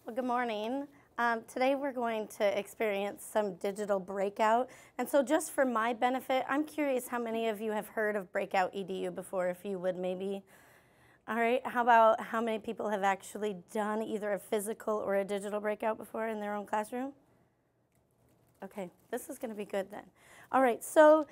Well, good morning. Today we're going to experience some digital breakout. And so just for my benefit, I'm curious how many of you have heard of Breakout EDU before, if you would maybe. All right, how about how many people have actually done either a physical or a digital breakout before in their own classroom? Okay, this is going to be good then. All right, so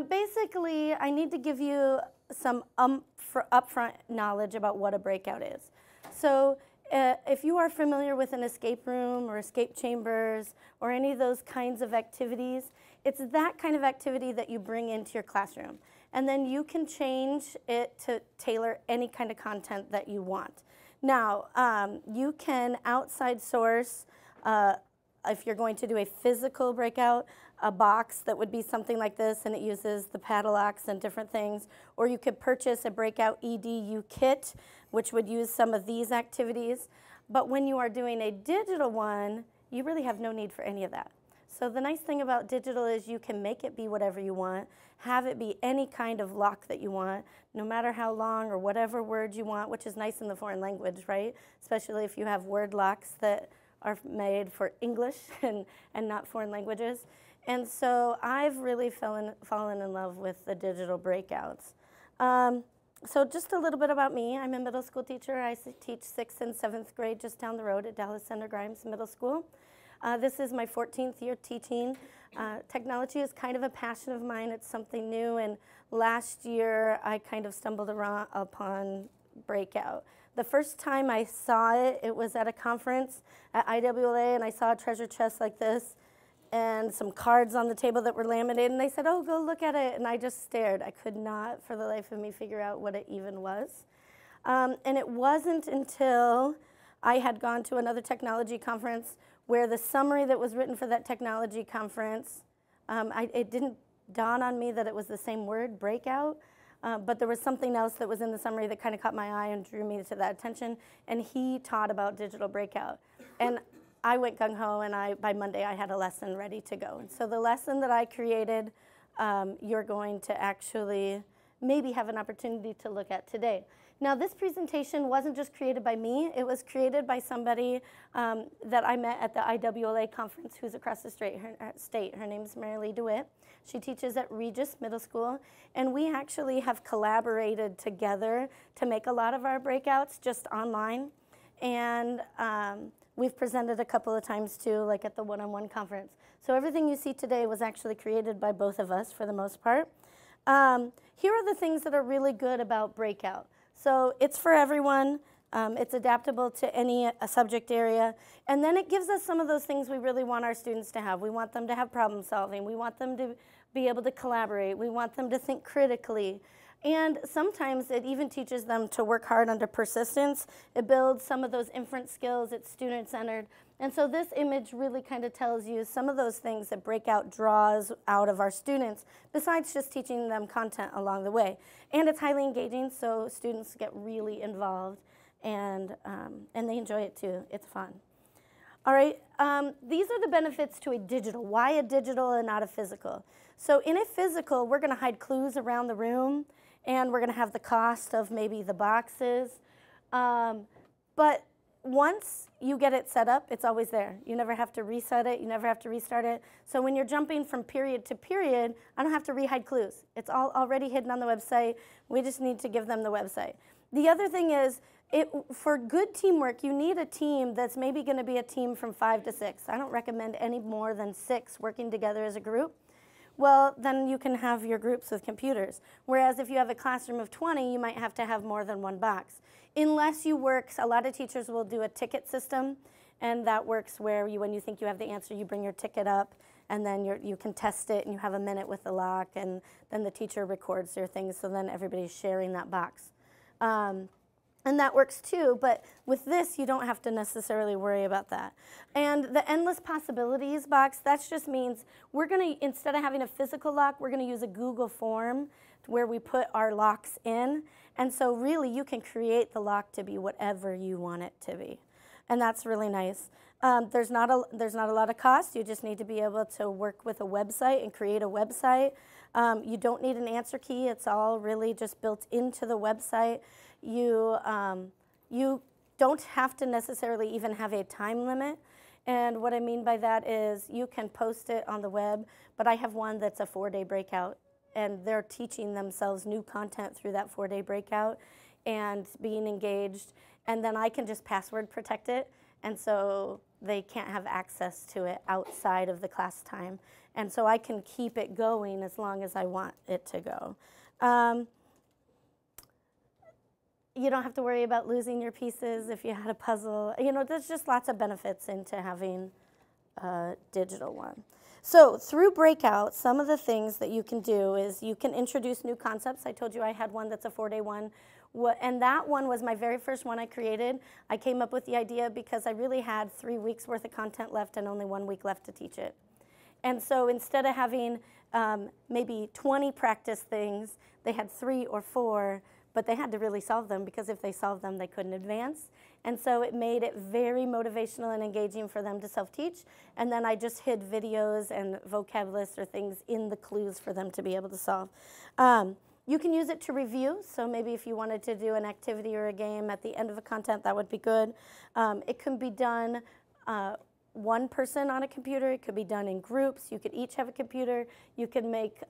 basically I need to give you some upfront knowledge about what a breakout is. So if you are familiar with an escape room or escape chambers or any of those kinds of activities, it's that kind of activity that you bring into your classroom. And then you can change it to tailor any kind of content that you want. Now, you can outside source, if you're going to do a physical breakout, a box that would be something like this, and it uses the padlocks and different things. Or you could purchase a Breakout EDU kit, which would use some of these activities. But when you are doing a digital one, you really have no need for any of that. So the nice thing about digital is you can make it be whatever you want, have it be any kind of lock that you want, no matter how long or whatever word you want, which is nice in the foreign language, right? Especially if you have word locks that are made for English and not foreign languages. And so I've really fallen in love with the digital breakouts. So just a little bit about me. I'm a middle school teacher. I teach 6th and 7th grade just down the road at Dallas Center Grimes Middle School. This is my 14th year teaching. Technology is kind of a passion of mine. It's something new, and last year I kind of stumbled upon Breakout. The first time I saw it, it was at a conference at IWLA, and I saw a treasure chest like this and some cards on the table that were laminated, and they said, oh, go look at it, and I just stared. I could not, for the life of me, figure out what it even was. And it wasn't until I had gone to another technology conference where the summary that was written for that technology conference, it didn't dawn on me that it was the same word, breakout, but there was something else that was in the summary that kind of caught my eye and drew me to that attention, and he taught about digital breakout. And I went gung-ho, and by Monday I had a lesson ready to go. And so the lesson that I created, you're going to actually maybe have an opportunity to look at today. Now, this presentation wasn't just created by me. It was created by somebody that I met at the IWLA conference who's across the state. Her name is Mary Lee DeWitt. She teaches at Regis Middle School, and we actually have collaborated together to make a lot of our breakouts just online. And we've presented a couple of times too, like at the one-on-one conference. So everything you see today was actually created by both of us for the most part. Here are the things that are really good about Breakout. So it's for everyone. It's adaptable to any subject area. And then it gives us some of those things we really want our students to have. We want them to have problem solving. We want them to be able to collaborate. We want them to think critically. And sometimes it even teaches them to work hard under persistence. It builds some of those inference skills. It's student-centered. And so this image really kind of tells you some of those things that Breakout draws out of our students, besides just teaching them content along the way. And it's highly engaging, so students get really involved, and they enjoy it too. It's fun. All right, these are the benefits to a digital. Why a digital and not a physical? So in a physical, we're going to hide clues around the room, and we're going to have the cost of maybe the boxes. But once you get it set up, it's always there. You never have to reset it. You never have to restart it. So when you're jumping from period to period, I don't have to re-hide clues. It's all already hidden on the website. We just need to give them the website. The other thing is, for good teamwork, you need a team that's maybe going to be a team from 5 to 6. I don't recommend any more than 6 working together as a group. Well, then you can have your groups with computers. Whereas if you have a classroom of 20, you might have to have more than one box. Unless you work, a lot of teachers will do a ticket system, and that works where when you think you have the answer, you bring your ticket up, and then you can test it, and you have a minute with the lock, and then the teacher records their things, so then everybody's sharing that box. And that works too, but with this, you don't have to necessarily worry about that. And the endless possibilities box, that just means we're going to, instead of having a physical lock, we're going to use a Google form where we put our locks in. And so really, you can create the lock to be whatever you want it to be. And that's really nice. There's not a lot of cost. You just need to be able to work with a website and create a website. You don't need an answer key. It's all really just built into the website. You don't have to necessarily even have a time limit. And what I mean by that is you can post it on the web, but I have one that's a 4-day breakout, and they're teaching themselves new content through that 4-day breakout and being engaged, and then I can just password protect it, and so they can't have access to it outside of the class time. And so I can keep it going as long as I want it to go. You don't have to worry about losing your pieces if you had a puzzle. You know, there's just lots of benefits into having a digital one. So through Breakout, some of the things that you can do is you can introduce new concepts. I told you I had one that's a 4-day one. And that one was my very first one I created. I came up with the idea because I really had 3 weeks worth of content left and only 1 week left to teach it. And so instead of having maybe 20 practice things, they had 3 or 4, but they had to really solve them, because if they solved them, they couldn't advance. And so it made it very motivational and engaging for them to self-teach. And then I just hid videos and vocab lists or things in the clues for them to be able to solve. You can use it to review. So maybe if you wanted to do an activity or a game at the end of a content, that would be good. It can be done one person on a computer. It could be done in groups. You could each have a computer. You could make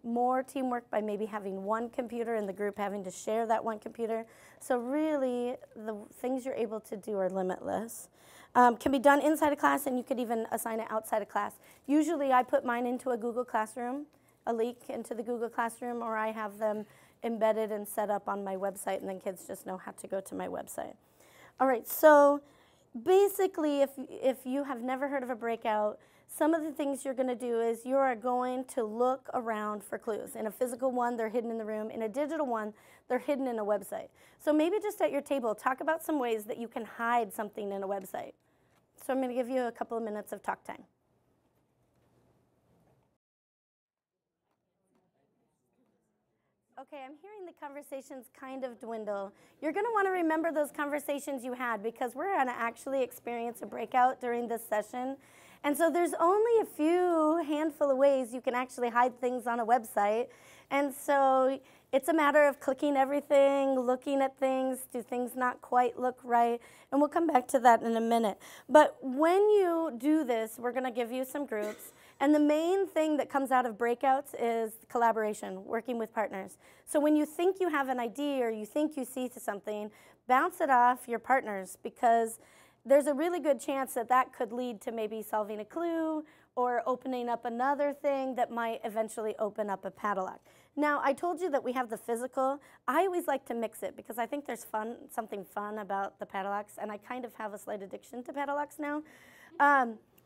more teamwork by maybe having one computer and the group having to share that one computer. So really, the things you're able to do are limitless. Can be done inside a class, and you could even assign it outside a class. Usually I put mine into a Google Classroom, a link into the Google Classroom, or I have them embedded and set up on my website, and then kids just know how to go to my website. All right, so basically, if you have never heard of a breakout, some of the things you're going to do is you are going to look around for clues. In a physical one, they're hidden in the room. In a digital one, they're hidden in a website. So maybe just at your table, talk about some ways that you can hide something in a website. So I'm going to give you a couple of minutes of talk time. Okay, I'm hearing the conversations kind of dwindle. You're going to want to remember those conversations you had, because we're going to actually experience a breakout during this session. And so there's only a few handful of ways you can actually hide things on a website. And so it's a matter of clicking everything, looking at things, do things not quite look right? And we'll come back to that in a minute. But when you do this, we're going to give you some groups. And the main thing that comes out of breakouts is collaboration, working with partners. So when you think you have an idea or you think you see something, bounce it off your partners, because there's a really good chance that that could lead to maybe solving a clue or opening up another thing that might eventually open up a padlock. Now, I told you that we have the physical. I always like to mix it, because I think there's something fun about the padlocks, and I kind of have a slight addiction to padlocks now.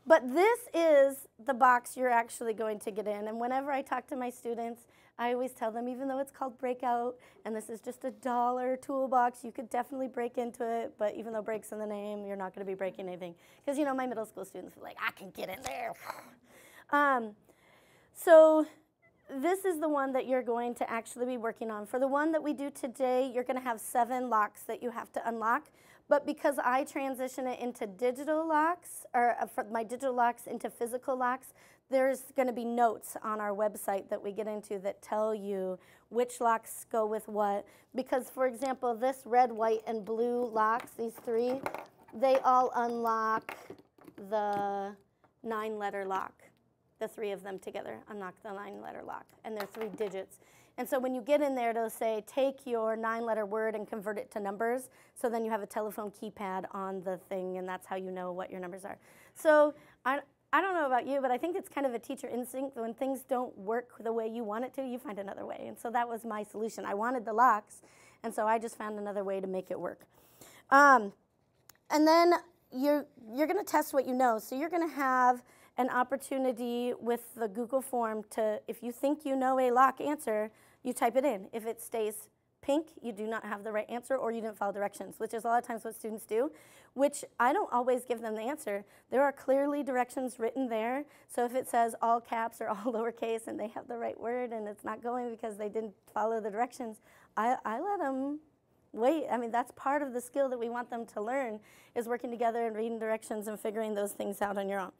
But this is the box you're actually going to get in. And whenever I talk to my students, I always tell them, even though it's called Breakout, and this is just a $1 toolbox, you could definitely break into it. But even though break's in the name, you're not going to be breaking anything. Because, you know, my middle school students are like, I can get in there. So this is the one that you're going to actually be working on. For the one that we do today, you're going to have 7 locks that you have to unlock. But because I transition it into digital locks, or my digital locks into physical locks, there's going to be notes on our website that we get into that tell you which locks go with what. Because, for example, this red, white, and blue locks, these 3, they all unlock the 9-letter lock. The 3 of them together unlock the 9-letter lock, and they're 3 digits. And so when you get in there, it'll say, take your 9-letter word and convert it to numbers. So then you have a telephone keypad on the thing, and that's how you know what your numbers are. So I don't know about you, but I think it's kind of a teacher instinct. When things don't work the way you want it to, you find another way. And so that was my solution. I wanted the locks, and so I just found another way to make it work. And then you're going to test what you know. So you're going to have an opportunity with the Google form to, if you think you know a lock answer, you type it in. If it stays pink, you do not have the right answer, or you didn't follow directions, which is a lot of times what students do, which I don't always give them the answer. There are clearly directions written there. So if it says all caps or all lowercase and they have the right word and it's not going because they didn't follow the directions, I let them wait. I mean, that's part of the skill that we want them to learn, is working together and reading directions and figuring those things out on your own.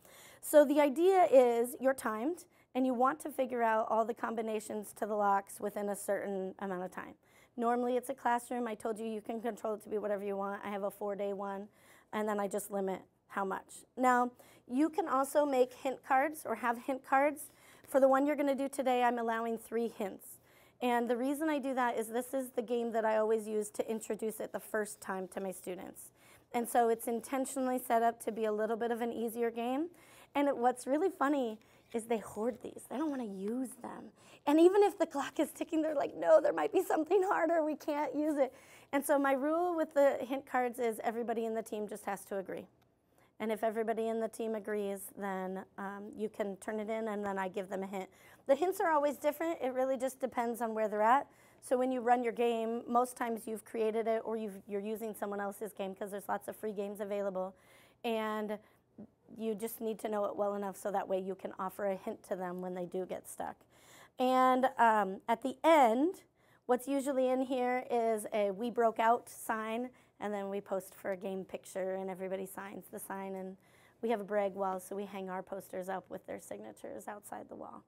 So the idea is you're timed, and you want to figure out all the combinations to the locks within a certain amount of time. Normally it's a classroom. I told you you can control it to be whatever you want. I have a 4-day one, and then I just limit how much. Now, you can also make hint cards or have hint cards. For the one you're going to do today, I'm allowing 3 hints. And the reason I do that is this is the game that I always use to introduce it the first time to my students. And so it's intentionally set up to be a little bit of an easier game. And what's really funny is they hoard these. They don't want to use them. And even if the clock is ticking, they're like, no, there might be something harder. We can't use it. And so my rule with the hint cards is everybody in the team just has to agree. And if everybody in the team agrees, then you can turn it in, and then I give them a hint. The hints are always different. It really just depends on where they're at. So when you run your game, most times you've created it or you're using someone else's game, because there's lots of free games available. And you just need to know it well enough so that way you can offer a hint to them when they do get stuck. And at the end, what's usually in here is a "We Broke Out" sign, and then we post for a game picture, and everybody signs the sign. And we have a brag wall, so we hang our posters up with their signatures outside the wall.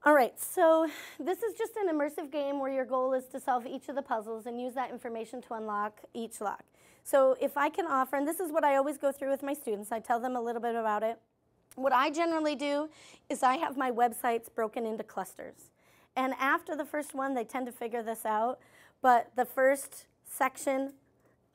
All right, so this is just an immersive game where your goal is to solve each of the puzzles and use that information to unlock each lock. So if I can offer, and this is what I always go through with my students, I tell them a little bit about it. What I generally do is I have my websites broken into clusters. And after the first one, they tend to figure this out, but the first section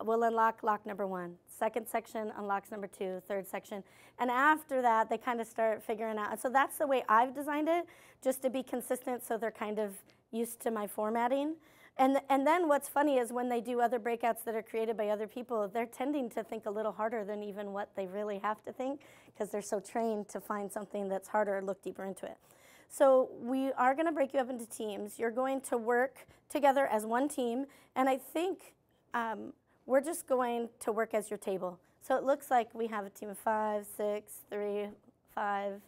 will unlock lock number 1. Second section unlocks number 2, third section. And after that, they kind of start figuring out. And so that's the way I've designed it, just to be consistent so they're kind of used to my formatting. And then what's funny is when they do other breakouts that are created by other people, they're tending to think a little harder than even what they really have to think, because they're so trained to find something that's harder and look deeper into it. So we are going to break you up into teams. You're going to work together as one team, and I think we're just going to work as your table. So it looks like we have a team of 5, 6, 3, 5,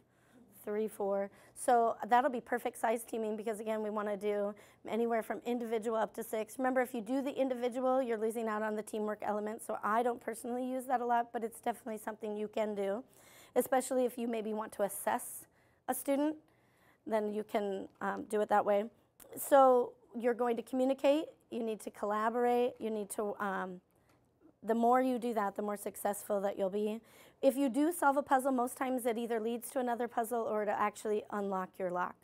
3, 4. So that'll be perfect size teaming, because again, we want to do anywhere from individual up to 6. Remember, if you do the individual, you're losing out on the teamwork element. So I don't personally use that a lot, but it's definitely something you can do, especially if you maybe want to assess a student, then you can do it that way. So you're going to communicate, you need to collaborate, you need to, the more you do that, the more successful that you'll be. If you do solve a puzzle, most times it either leads to another puzzle or to actually unlock your lock.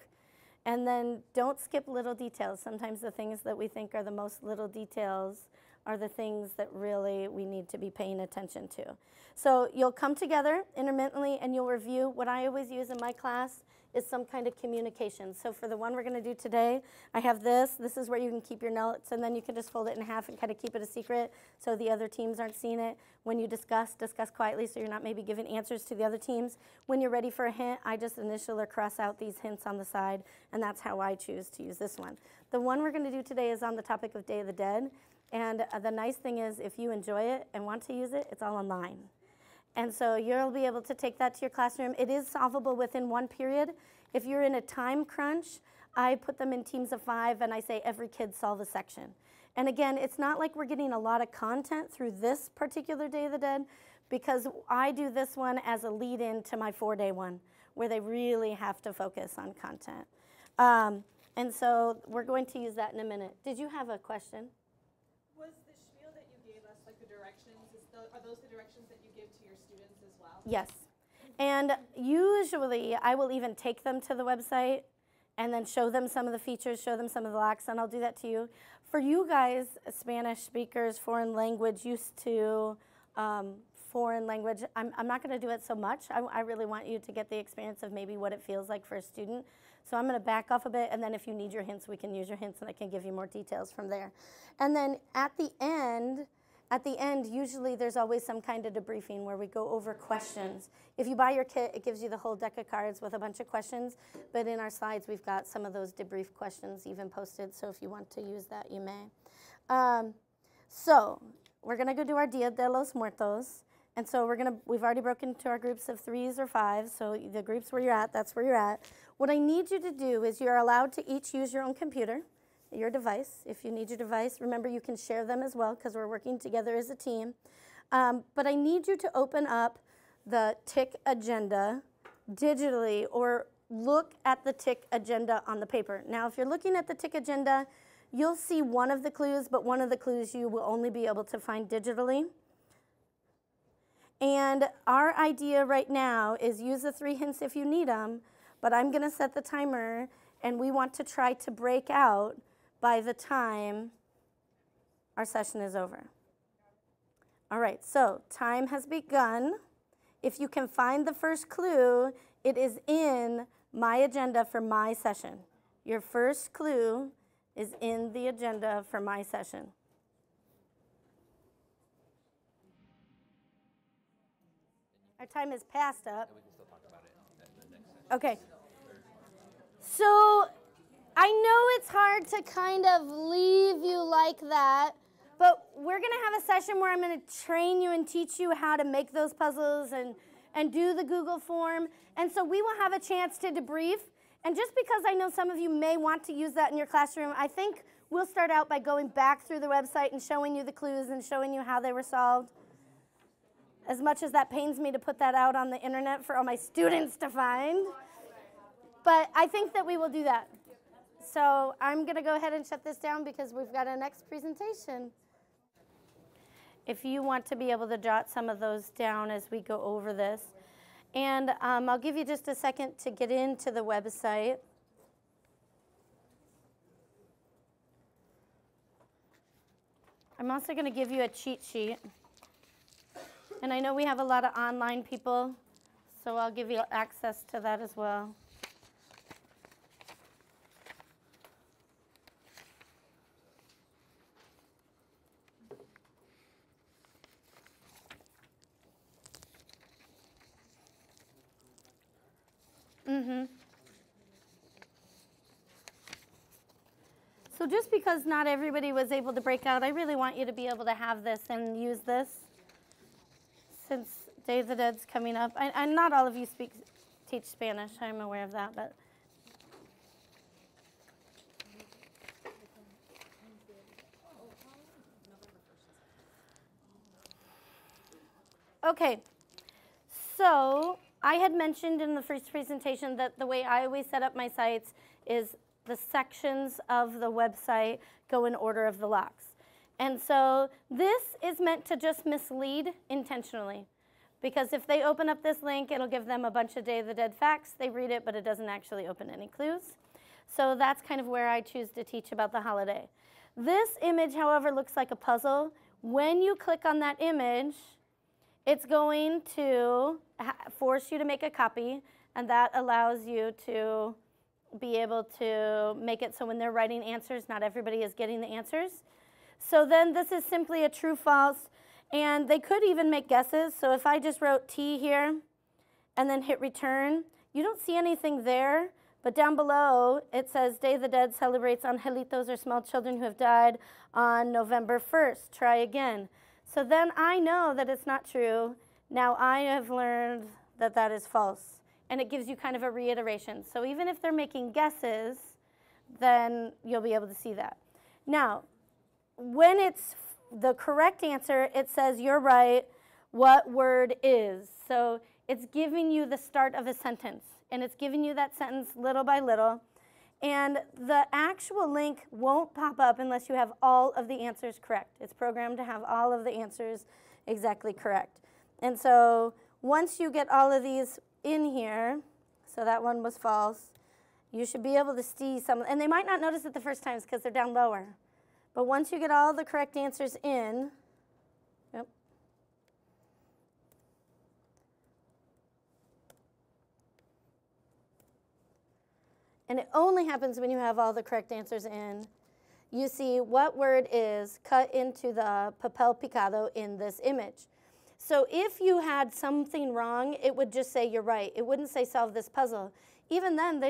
And then don't skip little details. Sometimes the things that we think are the most little details are the things that really we need to be paying attention to. So you'll come together intermittently and you'll review. What I always use in my class is some kind of communication. So for the one we're going to do today, I have this. This is where you can keep your notes, and then you can just fold it in half and kind of keep it a secret so the other teams aren't seeing it. When you discuss quietly so you're not maybe giving answers to the other teams. When you're ready for a hint, I just initial or cross out these hints on the side, and that's how I choose to use this one. The one we're going to do today is on the topic of Day of the Dead, and the nice thing is if you enjoy it and want to use it, it's all online. And so you'll be able to take that to your classroom. It is solvable within one period. If you're in a time crunch, I put them in teams of 5, and I say every kid solve a section. And again, it's not like we're getting a lot of content through this particular Day of the Dead, because I do this one as a lead-in to my 4-day one, where they really have to focus on content. And so we're going to use that in a minute. Did you have a question? Was the spiel that you gave us, like the directions, are those the directions that you give to your students as well? Yes. And usually I will even take them to the website and then show them some of the features, show them some of the locks, and I'll do that to you. For you guys, Spanish speakers, foreign language, used to foreign language, I'm not going to do it so much. I really want you to get the experience of maybe what it feels like for a student. So I'm going to back off a bit, and then if you need your hints, we can use your hints, and I can give you more details from there. And then at the end, usually there's always some kind of debriefing where we go over questions. If you buy your kit, it gives you the whole deck of cards with a bunch of questions, but in our slides, we've got some of those debrief questions even posted, so if you want to use that, you may. So we're going to go do our Dia de los Muertos, and so we've already broken into our groups of 3s or 5s, so the groups where you're at, that's where you're at. What I need you to do is you're allowed to each use your own computer, your device. If you need your device, remember you can share them as well because we're working together as a team. But I need you to open up the TIC agenda digitally or look at the TIC agenda on the paper. Now, if you're looking at the TIC agenda, you'll see one of the clues, but one of the clues you will only be able to find digitally. And our idea right now is use the 3 hints if you need them, but I'm going to set the timer, and we want to try to break out by the time our session is over. All right, so time has begun. If you can find the first clue, it is in my agenda for my session. Your first clue is in the agenda for my session. Our time is past up. And we can still talk about it at the next session. Okay. So I know it's hard to kind of leave you like that, but we're going to have a session where I'm going to train you and teach you how to make those puzzles and do the Google form. And so we will have a chance to debrief. And just because I know some of you may want to use that in your classroom, I think we'll start out by going back through the website and showing you the clues and showing you how they were solved. As much as that pains me to put that out on the internet for all my students to find. But I think that we will do that. So I'm going to go ahead and shut this down because we've got a next presentation. If you want to be able to jot some of those down as we go over this. And I'll give you just a second to get into the website. I'm also going to give you a cheat sheet. And I know we have a lot of online people, so I'll give you access to that as well. So just because not everybody was able to break out, I really want you to be able to have this and use this since Day of the Dead's coming up. And not all of you teach Spanish, I'm aware of that, but okay, so I had mentioned in the first presentation that the way I always set up my sites is the sections of the website go in order of the locks. And so this is meant to just mislead intentionally, because if they open up this link, it'll give them a bunch of Day of the Dead facts. They read it, but it doesn't actually open any clues. So that's kind of where I choose to teach about the holiday. This image, however, looks like a puzzle. When you click on that image, it's going to force you to make a copy, and that allows you to be able to make it so when they're writing answers, not everybody is getting the answers. So then this is simply a true, false, and they could even make guesses. So if I just wrote T here and then hit return, you don't see anything there, but down below it says Day of the Dead celebrates angelitos or small children who have died on November 1st. Try again. So then I know that it's not true. Now I have learned that that is false. And it gives you kind of a reiteration. So even if they're making guesses, then you'll be able to see that. Now, when it's the correct answer, it says you're right, what word is. So it's giving you the start of a sentence. And it's giving you that sentence little by little. And the actual link won't pop up unless you have all of the answers correct. It's programmed to have all of the answers exactly correct. And so once you get all of these in here, so that one was false, you should be able to see some, and they might not notice it the first times because they're down lower. But once you get all the correct answers in, yep. And it only happens when you have all the correct answers in. You see what word is cut into the papel picado in this image. So if you had something wrong, it would just say you're right. It wouldn't say solve this puzzle. Even then,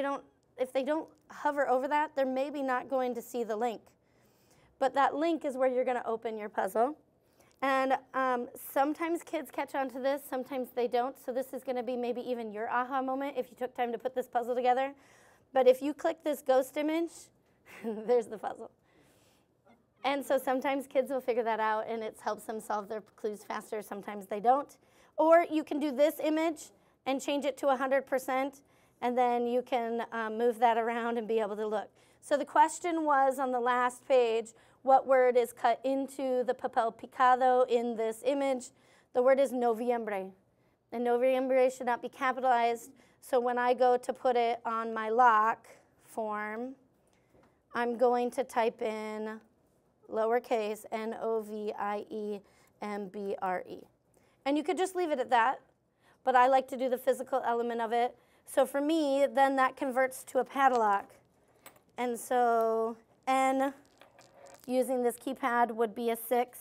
if they don't hover over that, they're maybe not going to see the link. But that link is where you're going to open your puzzle. And sometimes kids catch on to this, sometimes they don't. So this is going to be maybe even your aha moment if you took time to put this puzzle together. But if you click this ghost image, there's the puzzle. And so sometimes kids will figure that out, and it helps them solve their clues faster. Sometimes they don't. Or you can do this image. and change it to 100%, and then you can move that around and be able to look. So the question was on the last page, what word is cut into the papel picado in this image? The word is noviembre. And noviembre should not be capitalized. So when I go to put it on my lock form, I'm going to type in lowercase N-O-V-I-E-M-B-R-E. And you could just leave it at that, but I like to do the physical element of it. So for me, then that converts to a padlock. And so N, using this keypad, would be a 6.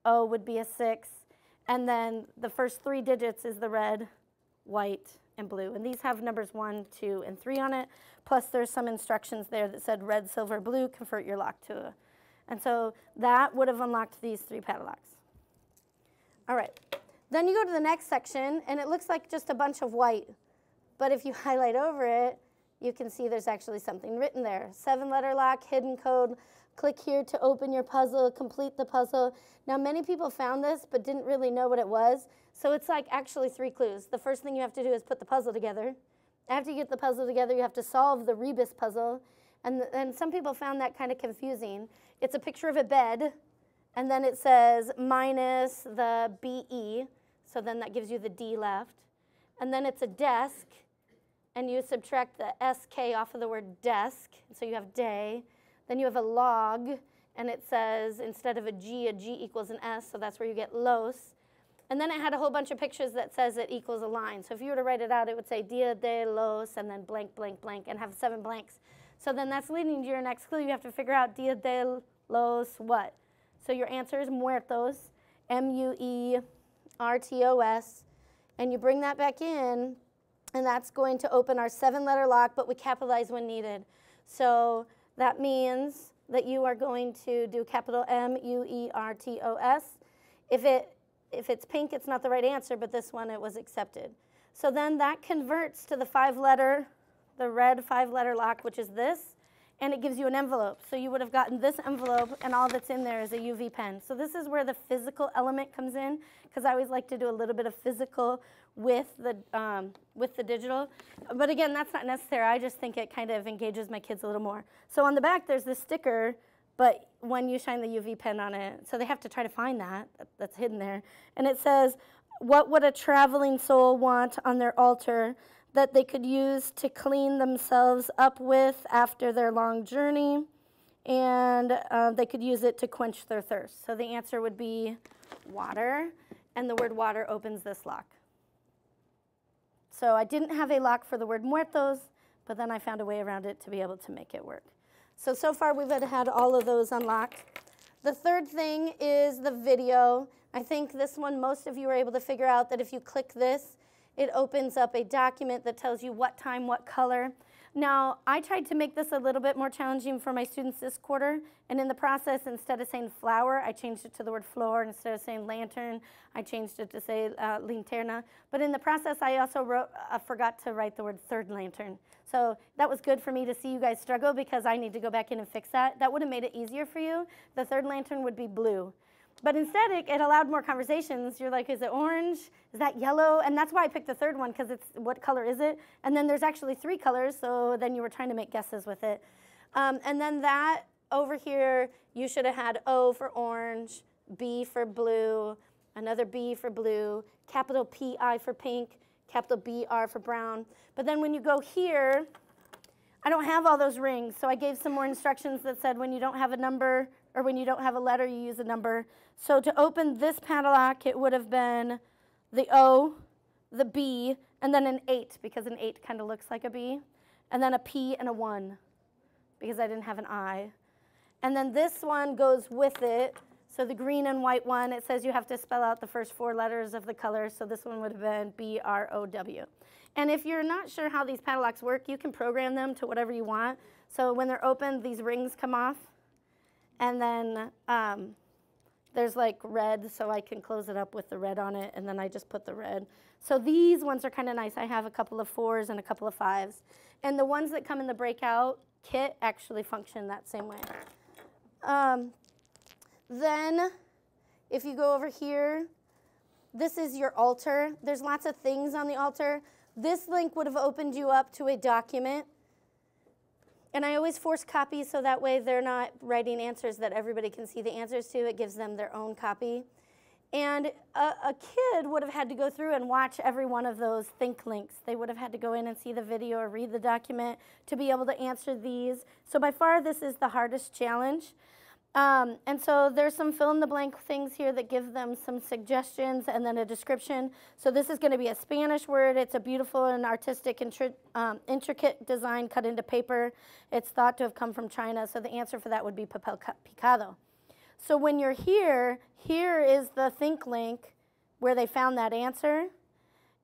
O would be a 6. And then the first 3 digits is the red, white, and blue. And these have numbers 1, 2, and 3 on it. Plus there's some instructions there that said red, silver, blue, convert your lock to a. And so that would have unlocked these 3 padlocks. All right. Then you go to the next section, and it looks like just a bunch of white. But if you highlight over it, you can see there's actually something written there. 7-letter lock, hidden code. Click here to open your puzzle, complete the puzzle. Now, many people found this but didn't really know what it was. So it's like actually 3 clues. The first thing you have to do is put the puzzle together. After you get the puzzle together, you have to solve the rebus puzzle. And some people found that kind of confusing. It's a picture of a bed, and then it says minus the BE. So then that gives you the D left. And then it's a desk, and you subtract the SK off of the word desk. So you have day. Then you have a log, and it says instead of a G equals an S, so that's where you get los. And then it had a whole bunch of pictures that says it equals a line. So if you were to write it out, it would say Dia de los, and then blank, blank, blank, and have 7 blanks. So then that's leading to your next clue. You have to figure out Dia de los what? So your answer is muertos, M-U-E-R-T-O-S, and you bring that back in, and that's going to open our 7-letter lock, but we capitalize when needed. So that means that you are going to do capital M-U-E-R-T-O-S. If it's pink, it's not the right answer, but this one, it was accepted. So then that converts to the 5-letter, the red 5-letter lock, which is this, and it gives you an envelope. So you would have gotten this envelope, and all that's in there is a UV pen. So this is where the physical element comes in, because I always like to do a little bit of physical with the digital. But again, that's not necessary. I just think it kind of engages my kids a little more. So on the back, there's this sticker, but when you shine the UV pen on it, so they have to try to find that. That's hidden there. And it says, what would a traveling soul want on their altar that they could use to clean themselves up with after their long journey? And they could use it to quench their thirst. So the answer would be water, and the word water opens this lock. So I didn't have a lock for the word muertos, but then I found a way around it to be able to make it work. So far we've had all of those unlocked. The third thing is the video. I think this one, most of you are able to figure out that if you click this, it opens up a document that tells you what time, what color. Now, I tried to make this a little bit more challenging for my students this quarter, and in the process, instead of saying flower, I changed it to the word flor. Instead of saying lantern, I changed it to say linterna. But in the process, I also forgot to write the word third lantern. So that was good for me to see you guys struggle, because I need to go back in and fix that. That would have made it easier for you. The third lantern would be blue. But instead, it allowed more conversations. You're like, is it orange? Is that yellow? And that's why I picked the third one, because it's what color is it? And then there's actually 3 colors, so then you were trying to make guesses with it. And then that over here, you should have had O for orange, B for blue, another B for blue, capital P-I for pink, capital B-R for brown. But then when you go here, I don't have all those rings, so I gave some more instructions that said when you don't have a number, or when you don't have a letter, you use a number. So to open this padlock, it would have been the O, the B, and then an 8, because an 8 kind of looks like a B, and then a P and a 1, because I didn't have an I. And then this one goes with it. So the green and white one, it says you have to spell out the first 4 letters of the color, so this one would have been B-R-O-W. And if you're not sure how these padlocks work, you can program them to whatever you want. So when they're opened, these rings come off. And then there's like red, so I can close it up with the red on it, and then I just put the red. So these ones are kind of nice. I have a couple of 4s and a couple of 5s. And the ones that come in the Breakout kit actually function that same way. Then if you go over here, this is your altar. There's lots of things on the altar. This link would have opened you up to a document. And I always force copies so that way they're not writing answers that everybody can see the answers to. It gives them their own copy. And a kid would have had to go through and watch every one of those think links. They would have had to go in and see the video or read the document to be able to answer these. So by far, this is the hardest challenge. And so there's some fill-in-the-blank things here that give them some suggestions and then a description. So this is going to be a Spanish word. It's a beautiful and artistic, intricate design cut into paper. It's thought to have come from China. So the answer for that would be papel picado. So when you're here, here is the think link where they found that answer.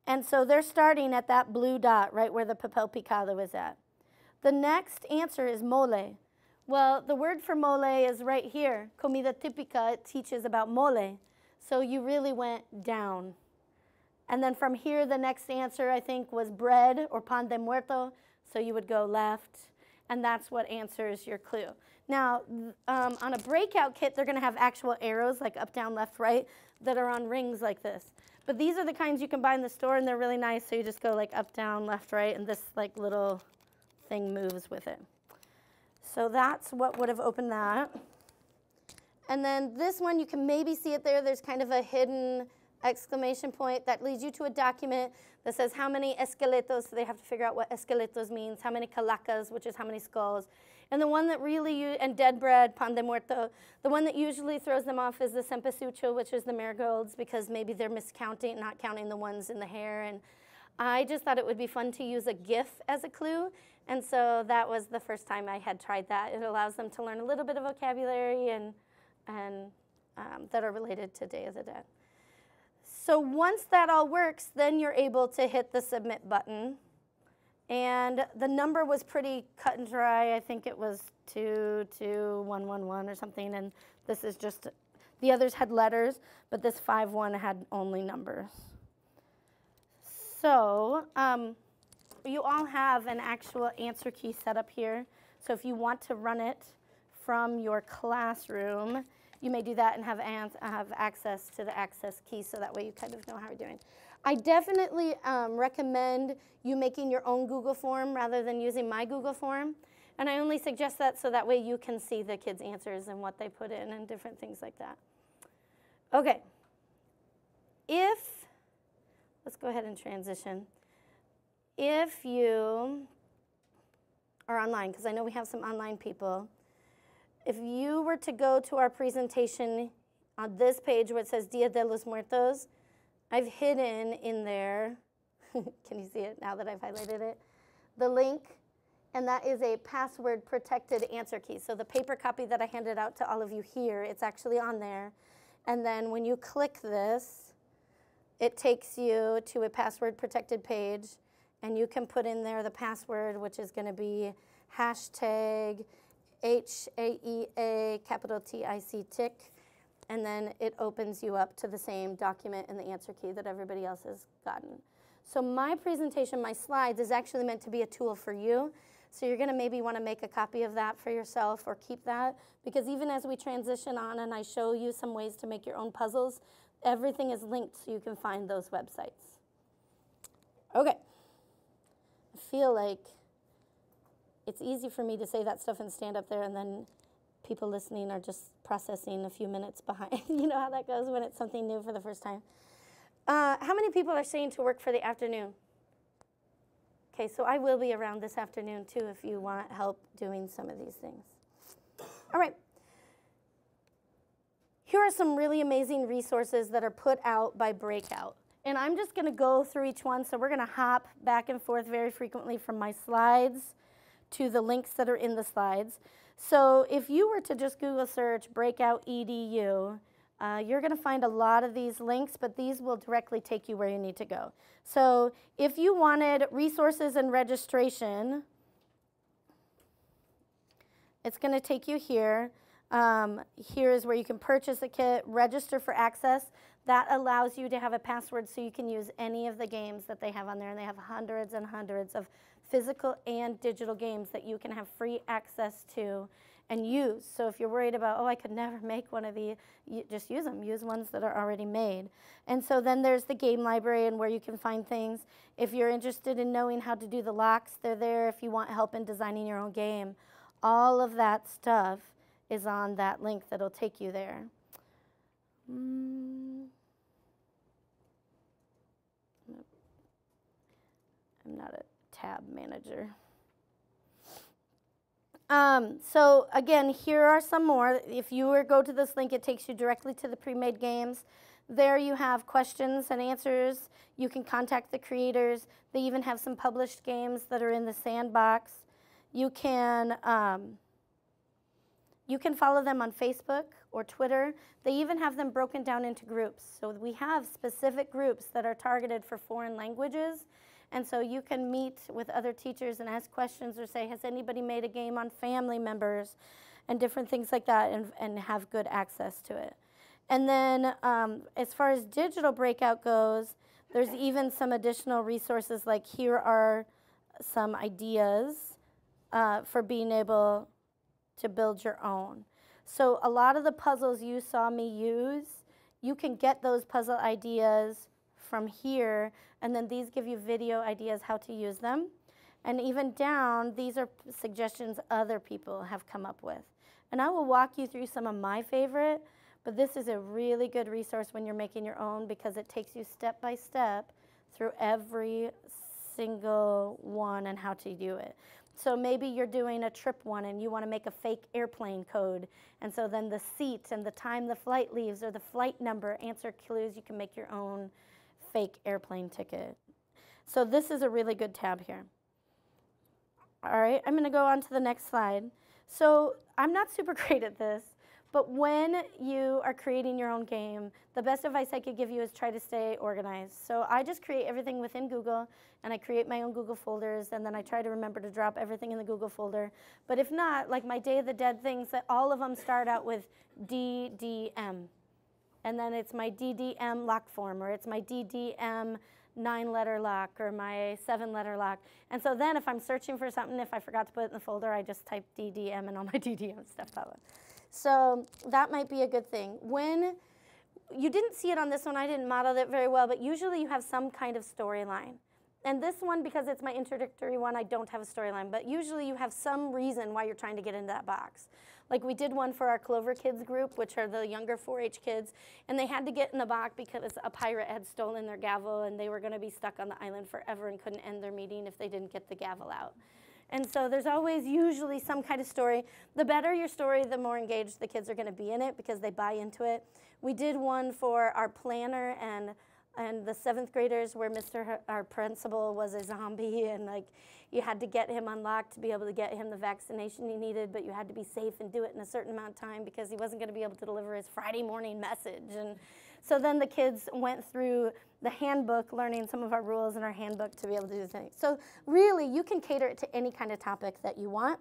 And so they're starting at that blue dot right where the papel picado is at. The next answer is mole. Well, the word for mole is right here. Comida típica, it teaches about mole. So you really went down. And then from here, the next answer, I think, was bread or pan de muerto. So you would go left. And that's what answers your clue. Now, on a breakout kit, they're going to have actual arrows, like up, down, left, right, that are on rings like this. But these are the kinds you can buy in the store, and they're really nice. So you just go like up, down, left, right, and this like little thing moves with it. So that's what would have opened that. And then this one, you can maybe see it there. There's kind of a hidden exclamation point that leads you to a document that says how many esqueletos, so they have to figure out what esqueletos means, how many calacas, which is how many skulls. And the one that really, and dead bread, pan de muerto, the one that usually throws them off is the cempasúchil, which is the marigolds, because maybe they're miscounting, not counting the ones in the hair. And I just thought it would be fun to use a GIF as a clue. And so that was the first time I had tried that. It allows them to learn a little bit of vocabulary and that are related to Day of the Dead. So once that all works, then you're able to hit the submit button. And the number was pretty cut and dry. I think it was 22111 or something. And this is just, the others had letters, but this 51 had only numbers. So you all have an actual answer key set up here. So if you want to run it from your classroom, you may do that and have access to the access key so that way you kind of know how you're doing. I definitely recommend you making your own Google form rather than using my Google form. And I only suggest that so that way you can see the kids' answers and what they put in and different things like that. Okay. Let's go ahead and transition. If you are online, because I know we have some online people, if you were to go to our presentation on this page where it says Dia de los Muertos, I've hidden in there, can you see it now that I've highlighted it, the link, and that is a password protected answer key. So the paper copy that I handed out to all of you here, it's actually on there. And then when you click this, it takes you to a password protected page, and you can put in there the password, which is going to be hashtag HAEA capital TIC TIC. And then it opens you up to the same document and the answer key that everybody else has gotten. So my presentation, my slides, is actually meant to be a tool for you. So you're going to maybe want to make a copy of that for yourself or keep that. Because even as we transition on and I show you some ways to make your own puzzles, everything is linked so you can find those websites. Okay. I feel like it's easy for me to say that stuff and stand up there and then people listening are just processing a few minutes behind. You know how that goes when it's something new for the first time. How many people are staying to work for the afternoon? Okay, so I will be around this afternoon too if you want help doing some of these things. All right. Here are some really amazing resources that are put out by Breakout. And I'm just going to go through each one. So we're going to hop back and forth very frequently from my slides to the links that are in the slides. So if you were to just Google search Breakout EDU, you're going to find a lot of these links, but these will directly take you where you need to go. So if you wanted resources and registration, it's going to take you here. Here is where you can purchase a kit, register for access. That allows you to have a password so you can use any of the games that they have on there, and they have hundreds and hundreds of physical and digital games that you can have free access to and use. So if you're worried about, oh, I could never make one of these, just use them. Use ones that are already made. And so then there's the game library and where you can find things. If you're interested in knowing how to do the locks, they're there. If you want help in designing your own game, all of that stuff is on that link that'll take you there. I'm not a tab manager. So again, here are some more. If you go to this link, it takes you directly to the pre-made games. There you have questions and answers. You can contact the creators. They even have some published games that are in the sandbox. You can follow them on Facebook or Twitter. They even have them broken down into groups. So we have specific groups that are targeted for foreign languages. And so you can meet with other teachers and ask questions or say, has anybody made a game on family members and different things like that, and have good access to it. And then as far as digital Breakout goes, there's even some additional resources, like here are some ideas for being able to build your own. So a lot of the puzzles you saw me use, you can get those puzzle ideas from here, and then these give you video ideas how to use them. And even down, these are suggestions other people have come up with. And I will walk you through some of my favorite, but this is a really good resource when you're making your own, because it takes you step by step through every single one and how to do it. So maybe you're doing a trip one and you want to make a fake airplane code. And so then the seat and the time the flight leaves or the flight number answer clues. You can make your own fake airplane ticket. So this is a really good tab here. All right, I'm going to go on to the next slide. So I'm not super great at this, but when you are creating your own game, the best advice I could give you is try to stay organized. So I just create everything within Google, and I create my own Google folders, and then I try to remember to drop everything in the Google folder. But if not, like my Day of the Dead things, that all of them start out with DDM. And then it's my DDM lock form, or it's my DDM 9-letter lock, or my 7-letter lock. And so then if I'm searching for something, if I forgot to put it in the folder, I just type DDM and all my DDM stuff out. So that might be a good thing. When you didn't see it on this one, I didn't model it very well, but usually you have some kind of storyline. And this one, because it's my introductory one, I don't have a storyline, but usually you have some reason why you're trying to get into that box. Like we did one for our Clover Kids group, which are the younger 4-H kids, and they had to get in the box because a pirate had stolen their gavel, and they were going to be stuck on the island forever and couldn't end their meeting if they didn't get the gavel out. And so there's always usually some kind of story. The better your story, the more engaged the kids are going to be in it because they buy into it. We did one for our planner and the 7th graders where our principal was a zombie, and like you had to get him unlocked to be able to get him the vaccination he needed, but you had to be safe and do it in a certain amount of time because he wasn't going to be able to deliver his Friday morning message. And so then the kids went through the handbook, learning some of our rules in our handbook to be able to do things. So really, you can cater it to any kind of topic that you want.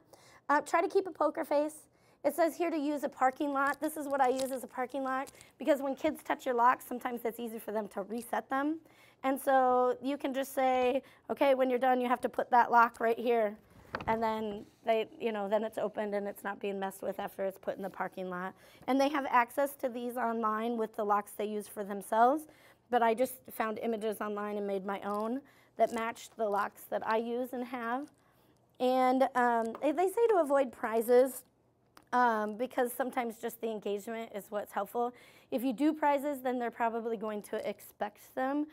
Try to keep a poker face. It says here to use a parking lot. This is what I use as a parking lot, because when kids touch your locks, sometimes it's easy for them to reset them. And so you can just say, okay, when you're done, you have to put that lock right here. And then then it's opened and it's not being messed with after it's put in the parking lot. And they have access to these online with the locks they use for themselves. But I just found images online and made my own that matched the locks that I use and have. And they say to avoid prizes because sometimes just the engagement is what's helpful. If you do prizes, then they're probably going to expect them.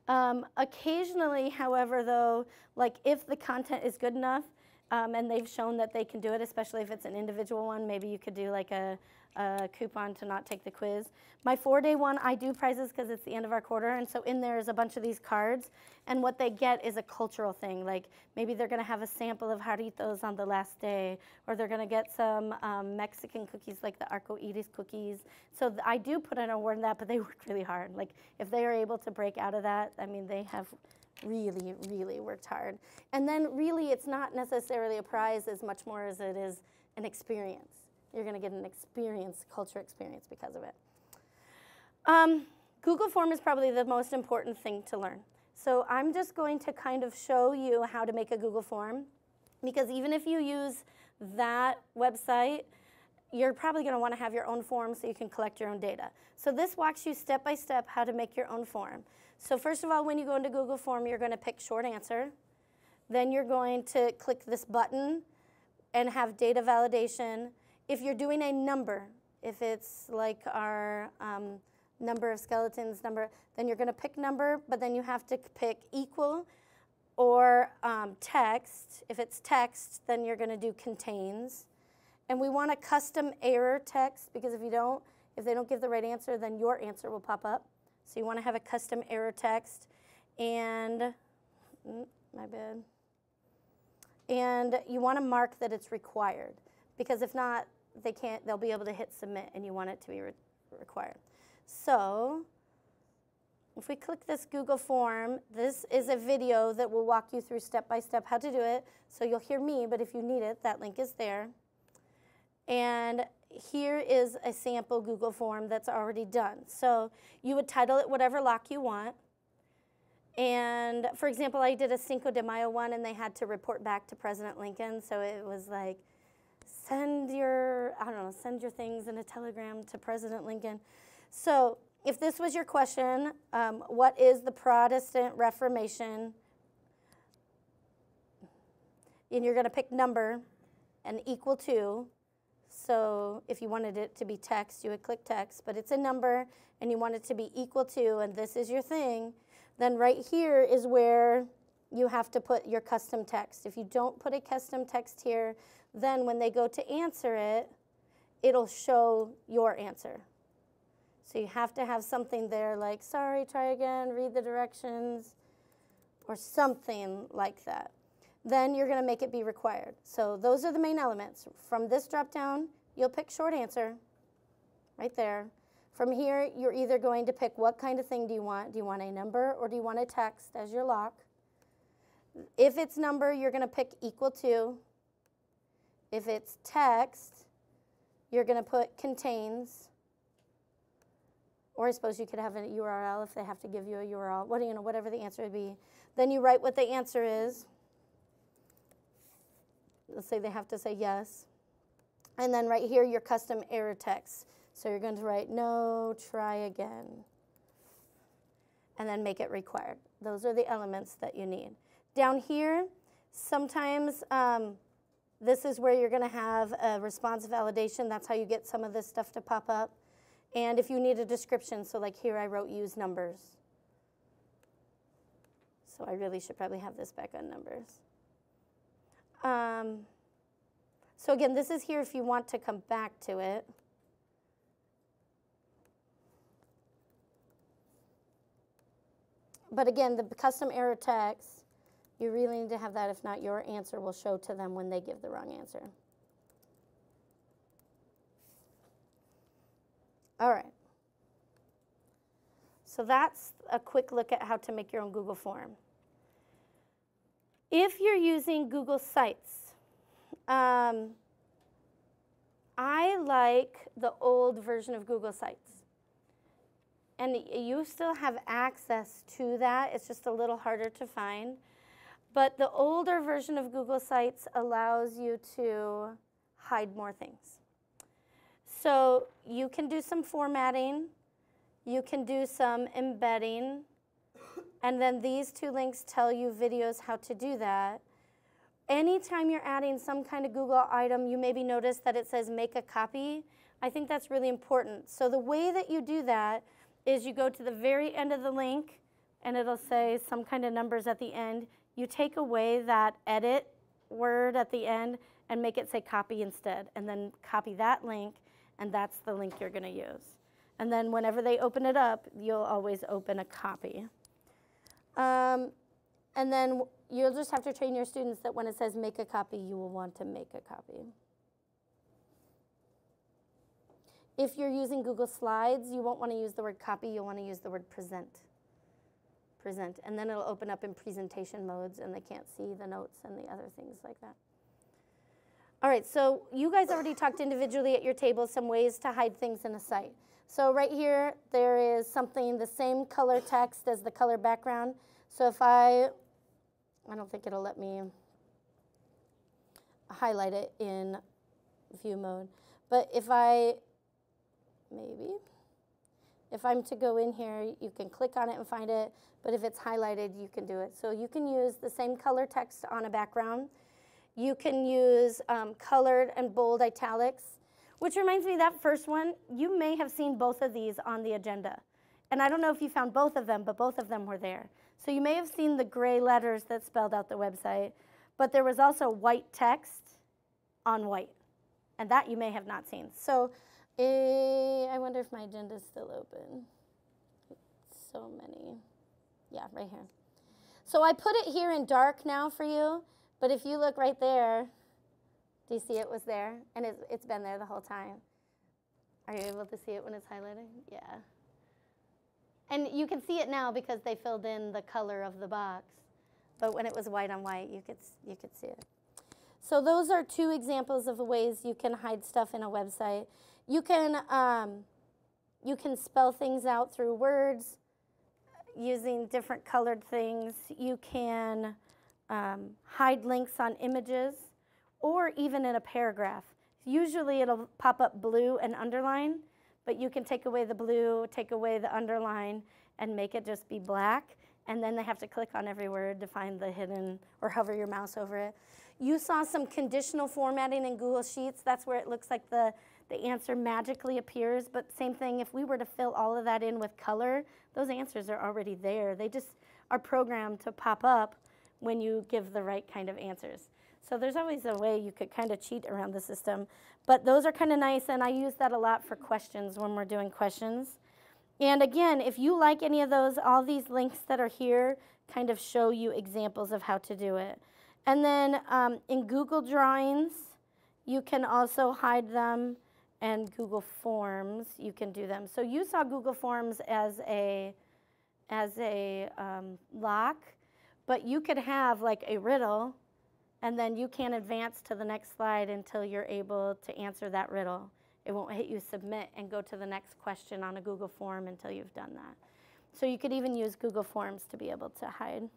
Occasionally, however, though, like if the content is good enough and they've shown that they can do it, especially if it's an individual one, maybe you could do like a coupon to not take the quiz. My 4-day one, I do prizes because it's the end of our quarter, and so in there is a bunch of these cards, and what they get is a cultural thing. Like maybe they're going to have a sample of jarritos on the last day, or they're going to get some Mexican cookies like the Arco Iris cookies. So I do put an award in that, but they work really hard. Like if they are able to break out of that, I mean, they have really, really worked hard. And then really it's not necessarily a prize as much more as it is an experience. You're going to get an experience, culture experience because of it. Google Form is probably the most important thing to learn. So I'm just going to kind of show you how to make a Google Form, because even if you use that website, you're probably going to want to have your own form so you can collect your own data. So this walks you step by step how to make your own form. So first of all, when you go into Google Form, you're going to pick short answer. Then you're going to click this button and have data validation. If you're doing a number, if it's like our number of skeletons number, then you're going to pick number, but then you have to pick equal or text. If it's text, then you're going to do contains. And we want a custom error text because if they don't give the right answer, then your answer will pop up. So you want to have a custom error text, and my bad. And you want to mark that it's required because if not, they'll be able to hit submit, and you want it to be required. So if we click this Google form, this is a video that will walk you through step by step how to do it. So you'll hear me, but if you need it, that link is there. And here is a sample Google form that's already done. So you would title it whatever lock you want. And for example, I did a Cinco De Mayo one, and they had to report back to President Lincoln. So it was like, send your things in a telegram to President Lincoln. So if this was your question, what is the Protestant Reformation? And you're going to pick number and equal to. So if you wanted it to be text, you would click text, but it's a number, and you want it to be equal to, and this is your thing, then right here is where you have to put your custom text. If you don't put a custom text here, then when they go to answer it, it'll show your answer. So you have to have something there like, sorry, try again, read the directions, or something like that. Then you're going to make it be required. So those are the main elements. From this drop-down, you'll pick short answer right there. From here, you're either going to pick what kind of thing do you want. Do you want a number or do you want a text as your lock? If it's number, you're going to pick equal to. If it's text, you're going to put contains. Or I suppose you could have a URL if they have to give you a URL. Whatever the answer would be. Then you write what the answer is. Let's say they have to say yes. And then right here, your custom error text. So you're going to write, no, try again. And then make it required. Those are the elements that you need. Down here, sometimes this is where you're going to have a response validation. That's how you get some of this stuff to pop up. And if you need a description, so like here I wrote use numbers. So I really should probably have this back on numbers. So again, this is here if you want to come back to it. But again, the custom error text, you really need to have that. If not, your answer will show to them when they give the wrong answer. All right. So that's a quick look at how to make your own Google form. If you're using Google Sites, I like the old version of Google Sites. And you still have access to that. It's just a little harder to find. But the older version of Google Sites allows you to hide more things. So you can do some formatting. You can do some embedding. And then these two links tell you videos how to do that. Anytime you're adding some kind of Google item, you maybe notice that it says make a copy. I think that's really important. So the way that you do that is you go to the very end of the link, and it'll say some kind of numbers at the end. You take away that edit word at the end and make it say copy instead, and then copy that link, and that's the link you're going to use. And then whenever they open it up, you'll always open a copy. And then you'll just have to train your students that when it says make a copy, you will want to make a copy. If you're using Google Slides, you won't want to use the word copy, you'll want to use the word present. Present, and then it'll open up in presentation modes and they can't see the notes and the other things like that. All right, so you guys already talked individually at your table some ways to hide things in a site. So right here, there is something, the same color text as the color background. So if I don't think it'll let me highlight it in view mode. But if I'm to go in here, you can click on it and find it, but if it's highlighted, you can do it. So you can use the same color text on a background. You can use colored and bold italics, which reminds me, that first one, you may have seen both of these on the agenda. And I don't know if you found both of them, but both of them were there. So you may have seen the gray letters that spelled out the website, but there was also white text on white. And that you may have not seen. So I wonder if my agenda is still open. So many. Yeah, right here. So I put it here in dark now for you, but if you look right there, do you see it was there? And it's been there the whole time. Are you able to see it when it's highlighted? Yeah. And you can see it now because they filled in the color of the box. But when it was white on white, you could see it. So those are two examples of the ways you can hide stuff in a website. You can spell things out through words using different colored things. You can hide links on images or even in a paragraph. Usually it'll pop up blue and underline, but you can take away the blue, take away the underline, and make it just be black. And then they have to click on every word to find the hidden, or hover your mouse over it. You saw some conditional formatting in Google Sheets. That's where it looks like the answer magically appears. But same thing, if we were to fill all of that in with color, those answers are already there. They just are programmed to pop up when you give the right kind of answers. So there's always a way you could kind of cheat around the system. But those are kind of nice, and I use that a lot for questions when we're doing questions. And again, if you like any of those, all these links that are here kind of show you examples of how to do it. And then in Google Drawings, you can also hide them, and Google Forms, you can do them. So you saw Google Forms as a lock, but you could have like a riddle, and then you can't advance to the next slide until you're able to answer that riddle. It won't hit you submit and go to the next question on a Google form until you've done that. So you could even use Google Forms to be able to hide.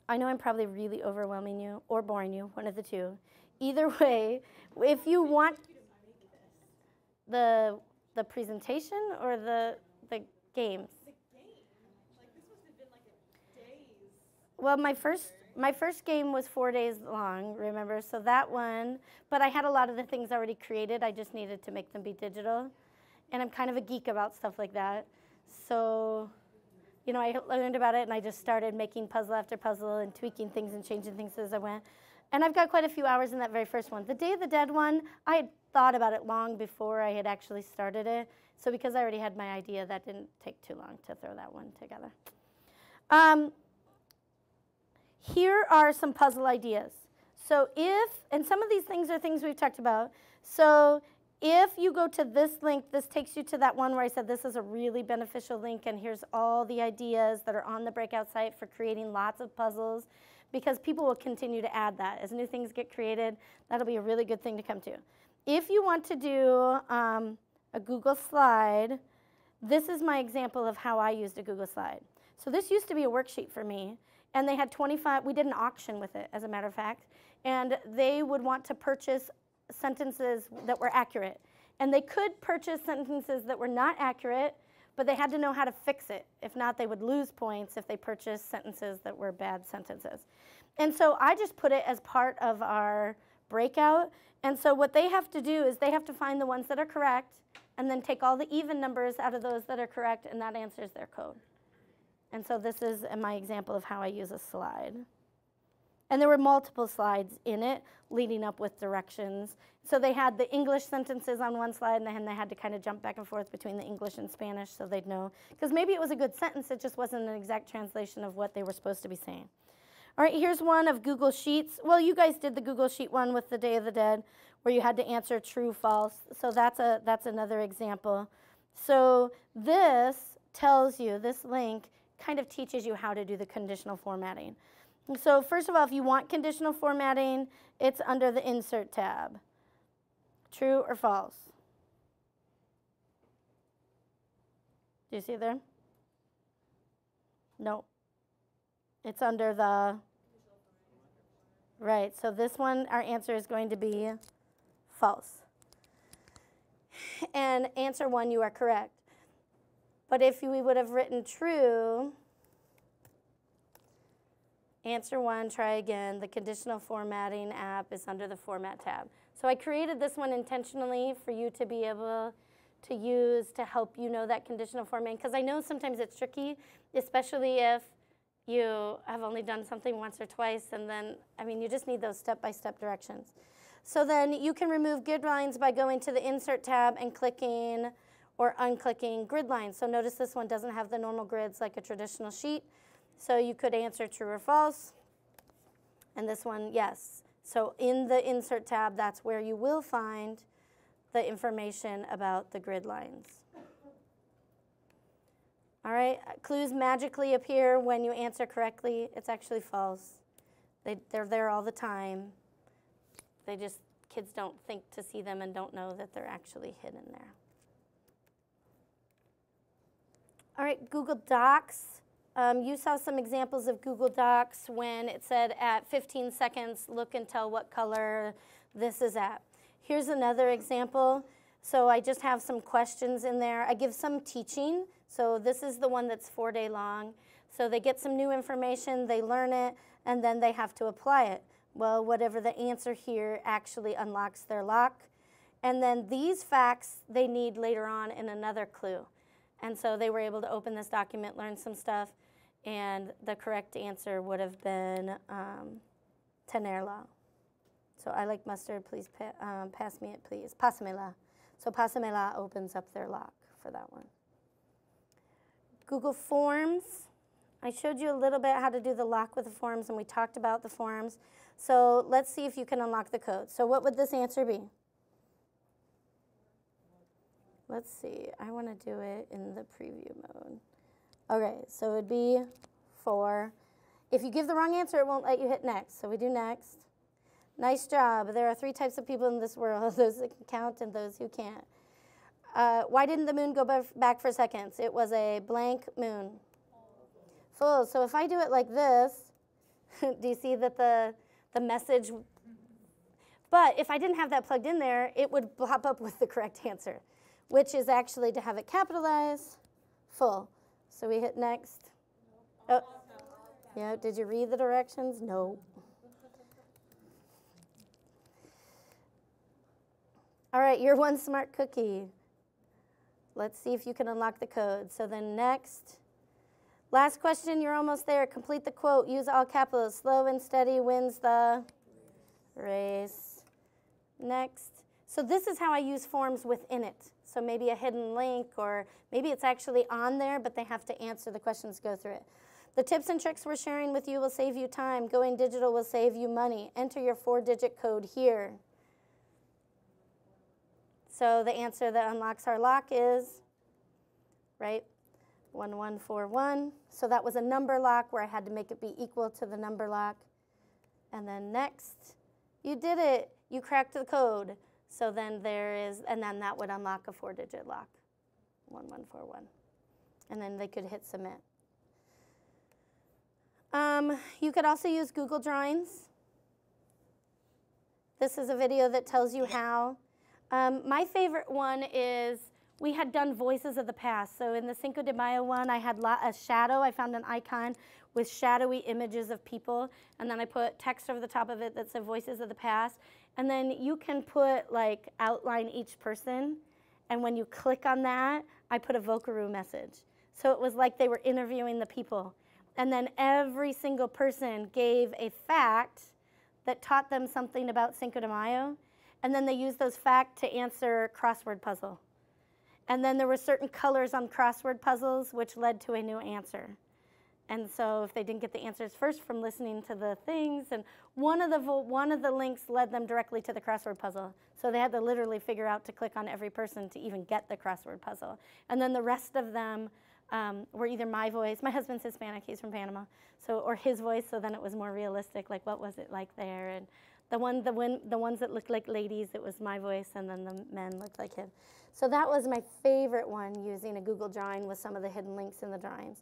I know I'm probably really overwhelming you or boring you, one of the two. Either way, if you want the presentation or the games. The game. Like this must have been like a days. Well, my first game was 4 days long, remember? So that one, but I had a lot of the things already created. I just needed to make them be digital. And I'm kind of a geek about stuff like that. So, you know, I learned about it and I just started making puzzle after puzzle and tweaking things and changing things as I went. And I've got quite a few hours in that very first one. The Day of the Dead one, I had thought about it long before I had actually started it. So because I already had my idea, that didn't take too long to throw that one together. Here are some puzzle ideas. So and some of these things are things we've talked about. So if you go to this link, this takes you to that one where I said this is a really beneficial link, and here's all the ideas that are on the Breakout site for creating lots of puzzles, because people will continue to add that. As new things get created, that'll be a really good thing to come to. If you want to do a Google slide, this is my example of how I used a Google slide. So this used to be a worksheet for me, and they had 25, we did an auction with it, as a matter of fact, and they would want to purchase sentences that were accurate. And they could purchase sentences that were not accurate, but they had to know how to fix it. If not, they would lose points if they purchased sentences that were bad sentences. And so I just put it as part of our Breakout. And so what they have to do is they have to find the ones that are correct and then take all the even numbers out of those that are correct, and that answers their code. And so this is my example of how I use a slide. And there were multiple slides in it leading up with directions. So they had the English sentences on one slide, and then they had to kind of jump back and forth between the English and Spanish so they'd know. Because maybe it was a good sentence, it just wasn't an exact translation of what they were supposed to be saying. All right, here's one of Google Sheets. Well, you guys did the Google Sheet one with the Day of the Dead, where you had to answer true, false. So that's another example. So this tells you, this link kind of teaches you how to do the conditional formatting. So first of all, if you want conditional formatting, it's under the Insert tab. True or false? Do you see it there? No. It's under the Right, so this one, our answer is going to be false. And answer 1, you are correct. But if we would have written true, answer 1, try again. The conditional formatting app is under the Format tab. So I created this one intentionally for you to be able to use to help you know that conditional formatting, because I know sometimes it's tricky, especially if you have only done something once or twice, and then, I mean, you just need those step-by-step directions. So then you can remove grid lines by going to the Insert tab and clicking or unclicking grid lines. So notice this one doesn't have the normal grids like a traditional sheet. So you could answer true or false. And this one, yes. So in the Insert tab, that's where you will find the information about the grid lines. All right, clues magically appear when you answer correctly. It's actually false. They're there all the time. Kids don't think to see them and don't know that they're actually hidden there. All right, Google Docs. You saw some examples of Google Docs when it said at 15 seconds, look and tell what color this is at. Here's another example. So I just have some questions in there. I give some teaching. So this is the one that's 4-day long. So they get some new information, they learn it, and then they have to apply it. Well, whatever the answer here actually unlocks their lock. And then these facts they need later on in another clue. And so they were able to open this document, learn some stuff, and the correct answer would have been tenerla. So I like mustard, please pass me it, please. Pásamela. So pásamela opens up their lock for that one. Google Forms. I showed you a little bit how to do the lock with the forms, and we talked about the forms. So let's see if you can unlock the code. So what would this answer be? Let's see. I want to do it in the preview mode. Okay, so it would be 4. If you give the wrong answer, it won't let you hit next. So we do next. Nice job. There are 3 types of people in this world, those that can count and those who can't. Why didn't the moon go back for seconds? It was a blank moon. Full. So if I do it like this, do you see that the message? But if I didn't have that plugged in there, it would pop up with the correct answer, which is actually to have it capitalized, full. So we hit next. Oh, yeah, did you read the directions? No. All right, you're one smart cookie. Let's see if you can unlock the code. So then next. Last question, you're almost there. Complete the quote. Use all capitals. Slow and steady wins the race. Next. So this is how I use forms within it. So maybe a hidden link, or maybe it's actually on there, but they have to answer the questions, go through it. The tips and tricks we're sharing with you will save you time. Going digital will save you money. Enter your 4-digit code here. So the answer that unlocks our lock is, right, 1141. So that was a number lock where I had to make it be equal to the number lock. And then next, you did it. You cracked the code. So then there is, and then that would unlock a 4-digit lock, 1141. And then they could hit submit. You could also use Google Drawings. This is a video that tells you how. My favorite one is, we had done voices of the past. So in the Cinco De Mayo one, I had a shadow. I found an icon with shadowy images of people. And then I put text over the top of it that said voices of the past. And then you can put, like, outline each person. And when you click on that, I put a Vocaroo message. So it was like they were interviewing the people. And then every single person gave a fact that taught them something about Cinco de Mayo. And then they used those facts to answer crossword puzzle. And then there were certain colors on crossword puzzles which led to a new answer. And so if they didn't get the answers first from listening to the things, and one of the links led them directly to the crossword puzzle. So they had to literally figure out to click on every person to even get the crossword puzzle. And then the rest of them were either my voice. My husband's Hispanic, he's from Panama, so, or his voice, so then it was more realistic, like what was it like there. And the ones that looked like ladies, it was my voice, and then the men looked like him. So that was my favorite one, using a Google drawing with some of the hidden links in the drawings.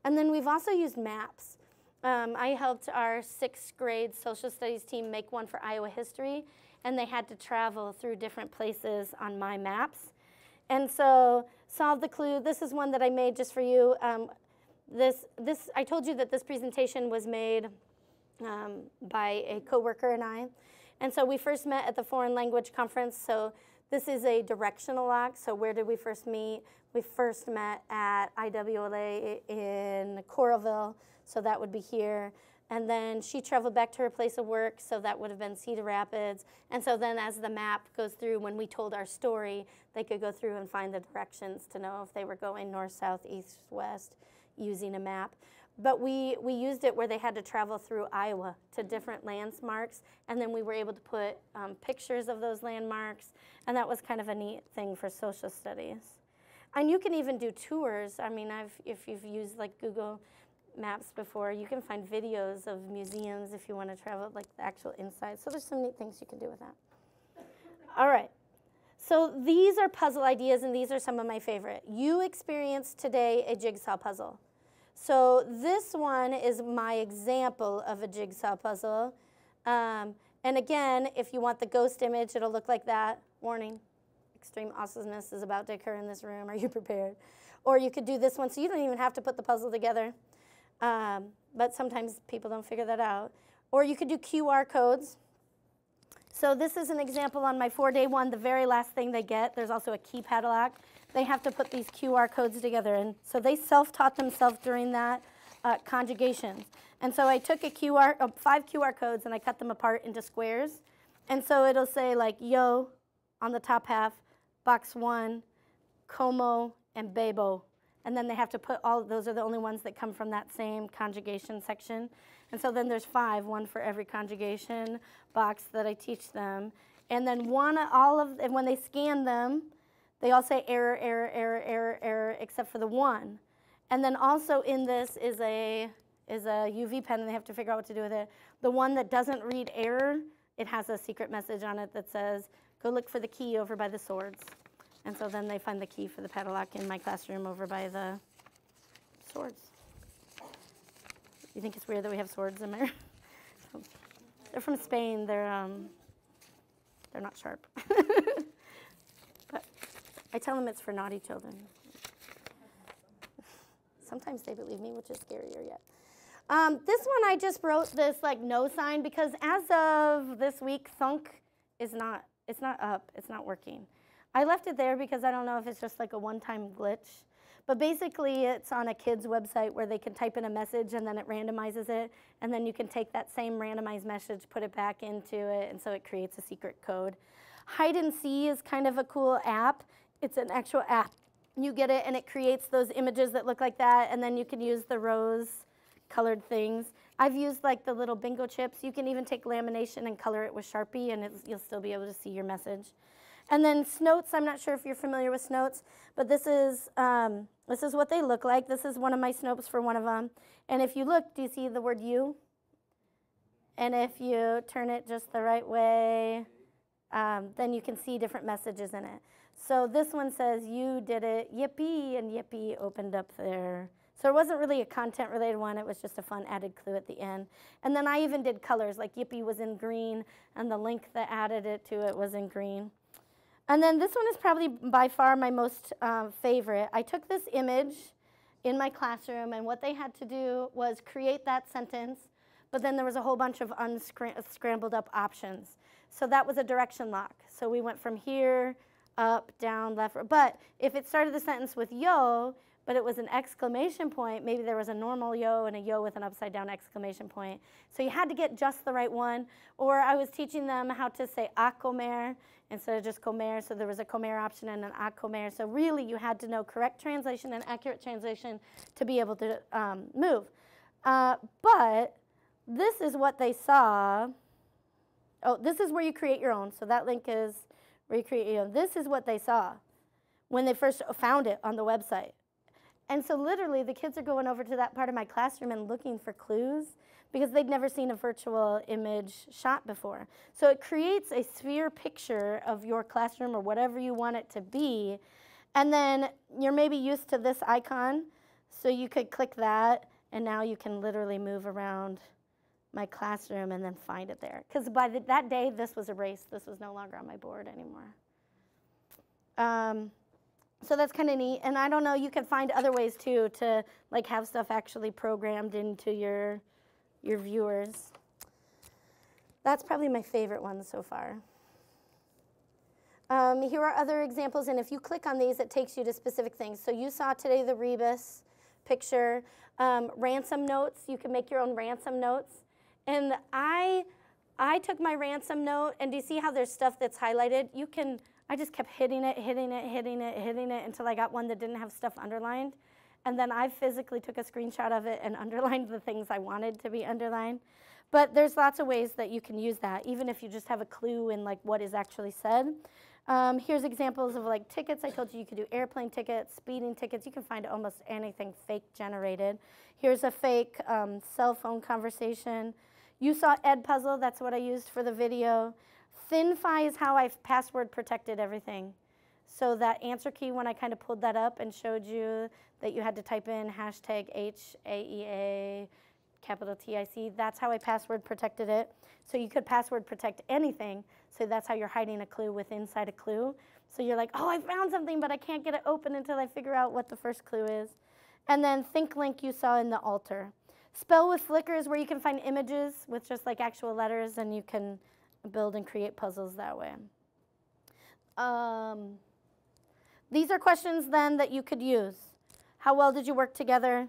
And then we've also used maps. I helped our 6th grade social studies team make one for Iowa history, and they had to travel through different places on my maps. And so, solve the clue. This is one that I made just for you. I told you that this presentation was made by a coworker and I. And so we first met at the Foreign Language Conference. So this is a directional lock. So where did we first meet? We first met at IWLA in Coralville. So that would be here. And then she traveled back to her place of work, so that would have been Cedar Rapids. And so then as the map goes through, when we told our story, they could go through and find the directions to know if they were going north, south, east, west using a map. But we used it where they had to travel through Iowa to different landmarks, and then we were able to put pictures of those landmarks, and that was kind of a neat thing for social studies. And you can even do tours. I mean, if you've used like Google Maps before, you can find videos of museums if you want to travel like the actual inside. So there's some neat things you can do with that. All right. So these are puzzle ideas, and these are some of my favorite. You experienced today a jigsaw puzzle. So this one is my example of a jigsaw puzzle. And again, if you want the ghost image, it'll look like that. Warning, extreme awesomeness is about to occur in this room. Are you prepared? Or you could do this one, so you don't even have to put the puzzle together. But sometimes people don't figure that out. Or you could do QR codes. So this is an example on my 4-day one, the very last thing they get. There's also a key padlock. They have to put these QR codes together. And so they self-taught themselves during that conjugation. And so I took 5 QR codes and I cut them apart into squares. And so it'll say like yo on the top half, box 1, como, and bebo. And then they have to put those are the only ones that come from that same conjugation section. And so then there's 5, one for every conjugation box that I teach them. And then and when they scan them, they all say error, error, error, error, error, except for the 1. And then also in this is a UV pen, and they have to figure out what to do with it. The one that doesn't read error, it has a secret message on it that says, go look for the key over by the swords. And so then they find the key for the padlock in my classroom over by the swords. You think it's weird that we have swords in there? They're from Spain. They're not sharp. But I tell them it's for naughty children. Sometimes they believe me, which is scarier yet. This one I just wrote this like no sign because as of this week, thunk is not up. It's not working. I left it there because I don't know if it's just like a one-time glitch. But basically, it's on a kid's website where they can type in a message and then it randomizes it. And then you can take that same randomized message, put it back into it, and so it creates a secret code. Hide and See is kind of a cool app. It's an actual app. You get it, and it creates those images that look like that, and then you can use the rose-colored things. I've used like the little bingo chips. You can even take lamination and color it with Sharpie, and you'll still be able to see your message. And then Snotes, I'm not sure if you're familiar with Snotes, but this is what they look like. This is one of my Snopes for one of them. And if you look, do you see the word you? And if you turn it just the right way, then you can see different messages in it. So this one says, you did it, yippee, and yippee opened up there. So it wasn't really a content-related one. It was just a fun added clue at the end. And then I even did colors, like yippee was in green, and the link that added it to it was in green. And then this one is probably by far my most favorite. I took this image in my classroom, and what they had to do was create that sentence, but then there was a whole bunch of scrambled up options. So that was a direction lock. So we went from here, up, down, left, right. But if it started the sentence with yo, but it was an exclamation point, maybe there was a normal yo and a yo with an upside down exclamation point. So you had to get just the right one. Or I was teaching them how to say a comer instead of just comer. So there was a comer option and an a comer. So really you had to know correct translation and accurate translation to be able to move. But this is what they saw. Oh, this is where you create your own. So that link is where you create your own. This is what they saw when they first found it on the website. And so literally the kids are going over to that part of my classroom and looking for clues because they'd never seen a virtual image shot before. So it creates a sphere picture of your classroom or whatever you want it to be. And then you're maybe used to this icon, so you could click that And now you can literally move around my classroom and then find it there. Because by that day, this was erased. This was no longer on my board anymore. So that's kind of neat. And I don't know, you can find other ways too to like have stuff actually programmed into your viewers. That's probably my favorite one so far. Here are other examples, and if you click on these, it takes you to specific things. So you saw today the rebus picture. Ransom notes, you can make your own ransom notes. And I took my ransom note, and do you see how there's stuff that's highlighted? I just kept hitting it until I got one that didn't have stuff underlined. And then I physically took a screenshot of it and underlined the things I wanted to be underlined. But there's lots of ways that you can use that, even if you just have a clue in like what is actually said. Here's examples of like tickets. I told you you could do airplane tickets, speeding tickets. You can find almost anything fake generated. Here's a fake cell phone conversation. You saw Edpuzzle. That's what I used for the video. ThinFi is how I've password protected everything. So that answer key, when I kind of pulled that up and showed you that you had to type in hashtag HAEA, capital TIC, that's how I password protected it. So you could password protect anything. So that's how you're hiding a clue within inside a clue. So you're like, oh, I found something, but I can't get it open until I figure out what the first clue is. And then ThinkLink you saw in the altar. Spell with Flickr is where you can find images with just like actual letters, and you can build and create puzzles that way. These are questions then that you could use. How well did you work together?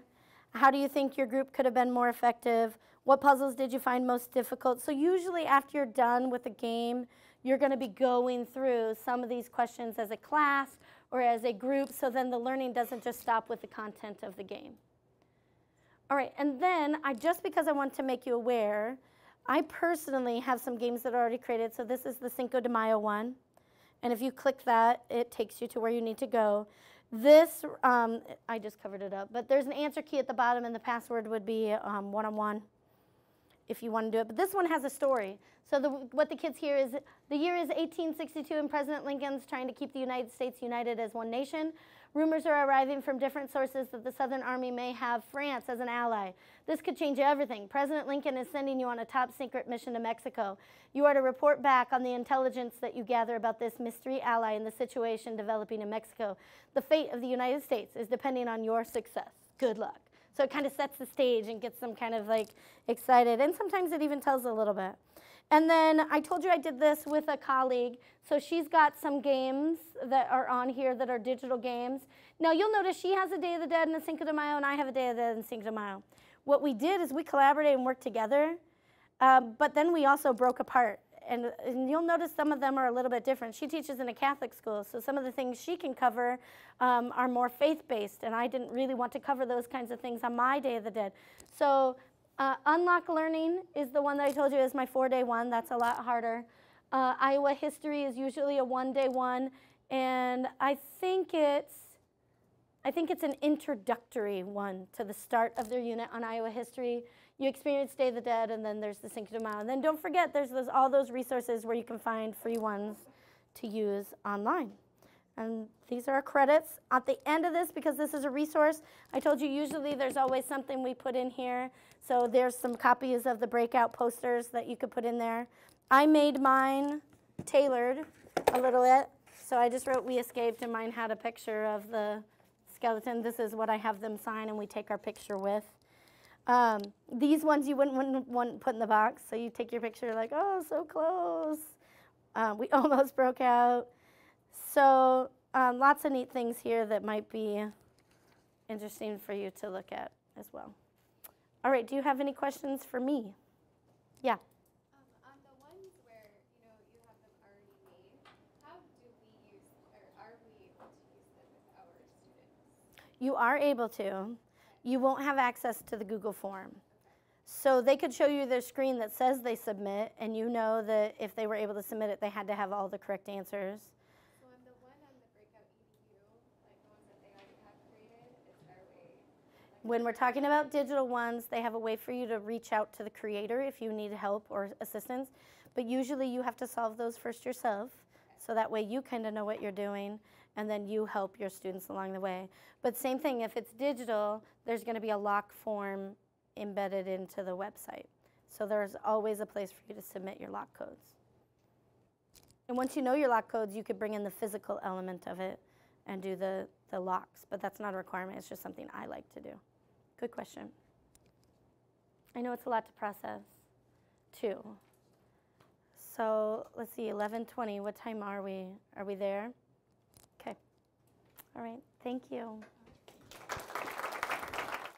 How do you think your group could have been more effective? What puzzles did you find most difficult? So usually after you're done with a game, you're going to be going through some of these questions as a class or as a group, so then the learning doesn't just stop with the content of the game. All right, and then just because I want to make you aware, I personally have some games that are already created. So this is the Cinco De Mayo one. And if you click that, it takes you to where you need to go. This, I just covered it up, but there's an answer key at the bottom, and the password would be one-on-one if you want to do it. But this one has a story. So what the kids hear is, the year is 1862, and President Lincoln's trying to keep the United States united as one nation. Rumors are arriving from different sources that the Southern Army may have France as an ally. This could change everything. President Lincoln is sending you on a top secret mission to Mexico. You are to report back on the intelligence that you gather about this mystery ally and the situation developing in Mexico. The fate of the United States is depending on your success. Good luck. So it kind of sets the stage and gets them kind of like excited. And sometimes it even tells a little bit. And then I told you I did this with a colleague. So she's got some games that are on here that are digital games. Now you'll notice she has a Day of the Dead and a Cinco de Mayo, and I have a Day of the Dead and Cinco de Mayo. What we did is we collaborated and worked together, but then we also broke apart. And you'll notice some of them are a little bit different. She teaches in a Catholic school, so some of the things she can cover are more faith-based, and I didn't really want to cover those kinds of things on my Day of the Dead. So Unlock Learning is the one that I told you is my 4-day one. That's a lot harder. Iowa History is usually a 1-day one, and I think it's an introductory one to the start of their unit on Iowa History. You experience Day of the Dead, and then there's the Cinco de Mayo. And then don't forget, there's all those resources where you can find free ones to use online. And these are our credits. At the end of this, because this is a resource, I told you usually there's always something we put in here. So there's some copies of the Breakout posters that you could put in there. I made mine tailored a little bit. So I just wrote, "We escaped," and mine had a picture of the skeleton. This is what I have them sign and we take our picture with. These ones you wouldn't want to put in the box. So you take your picture like, oh, so close. We almost broke out. So lots of neat things here that might be interesting for you to look at as well. All right, do you have any questions for me? Yeah. On the ones where you have them already made, how do we use, or are we able to use them with our students? You are able to. You won't have access to the Google form. So they could show you their screen that says they submit, and you know that if they were able to submit it, they had to have all the correct answers. So on the one on the Breakout EDU, like the ones that they already have created, is there a way? When we're talking about digital ones, they have a way for you to reach out to the creator if you need help or assistance. But usually you have to solve those first yourself. So that way you kind of know what you're doing, and then you help your students along the way. But same thing, if it's digital, there's going to be a lock form embedded into the website. So there's always a place for you to submit your lock codes. And once you know your lock codes, you could bring in the physical element of it and do the locks. But that's not a requirement. It's just something I like to do. Good question. I know it's a lot to process, too. So let's see, 11:20. What time are we? Are we there? Okay. All right. Thank you.